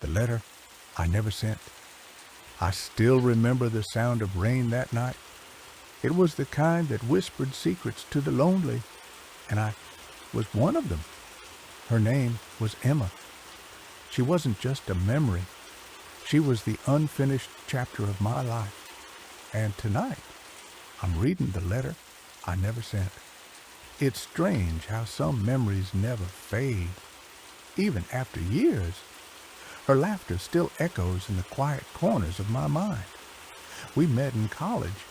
The letter I never sent. I still remember the sound of rain that night. It was the kind that whispered secrets to the lonely, and I was one of them. Her name was Emma. She wasn't just a memory. She was the unfinished chapter of my life. And tonight, I'm reading the letter I never sent. It's strange how some memories never fade, even after years. Her laughter still echoes in the quiet corners of my mind. We met in college.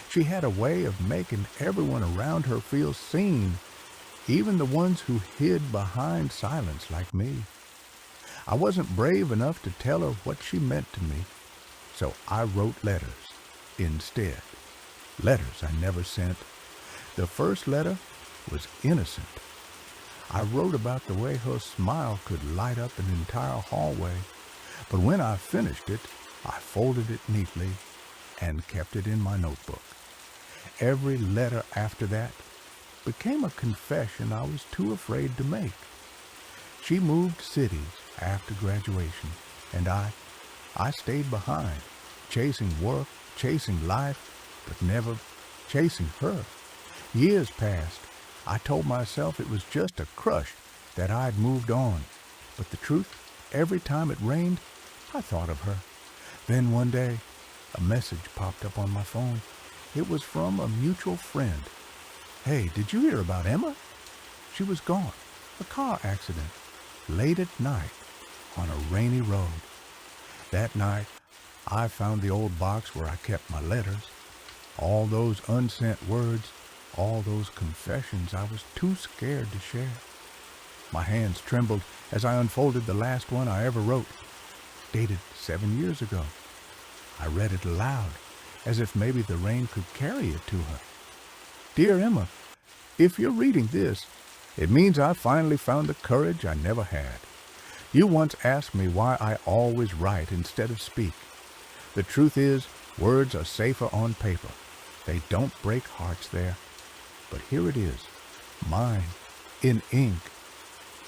She had a way of making everyone around her feel seen, even the ones who hid behind silence like me. I wasn't brave enough to tell her what she meant to me, so I wrote letters instead. Letters I never sent. The first letter was innocent. I wrote about the way her smile could light up an entire hallway, but when I finished it, I folded it neatly and kept it in my notebook. Every letter after that became a confession I was too afraid to make. She moved cities after graduation, and I stayed behind, chasing work, chasing life, but never chasing her. Years passed. I told myself it was just a crush, that I'd moved on. But the truth, every time it rained, I thought of her. Then one day, a message popped up on my phone. It was from a mutual friend. "Hey, did you hear about Emma? She was gone. A car accident. Late at night, on a rainy road." That night, I found the old box where I kept my letters. All those unsent words, all those confessions I was too scared to share. My hands trembled as I unfolded the last one I ever wrote, dated 7 years ago. I read it aloud, as if maybe the rain could carry it to her. "Dear Emma, if you're reading this, it means I finally found the courage I never had. You once asked me why I always write instead of speak. The truth is, words are safer on paper. They don't break hearts there. But here it is, mine, in ink.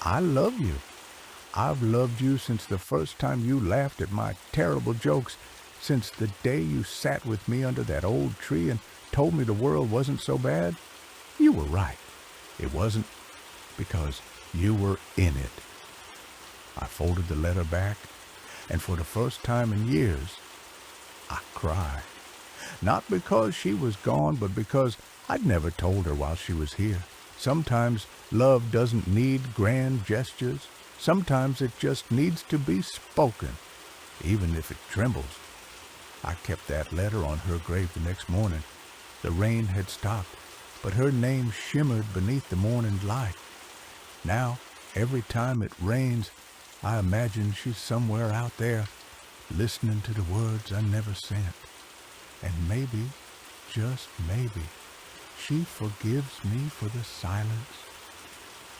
I love you. I've loved you since the first time you laughed at my terrible jokes, since the day you sat with me under that old tree and told me the world wasn't so bad. You were right. It wasn't, because you were in it." I folded the letter back, and for the first time in years, I cried. Not because she was gone, but because I'd never told her while she was here. Sometimes love doesn't need grand gestures. Sometimes it just needs to be spoken, even if it trembles. I kept that letter on her grave the next morning. The rain had stopped, but her name shimmered beneath the morning light. Now, every time it rains, I imagine she's somewhere out there, listening to the words I never sent. And maybe, just maybe, she forgives me for the silence,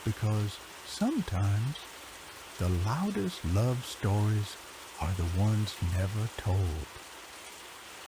because sometimes the loudest love stories are the ones never told.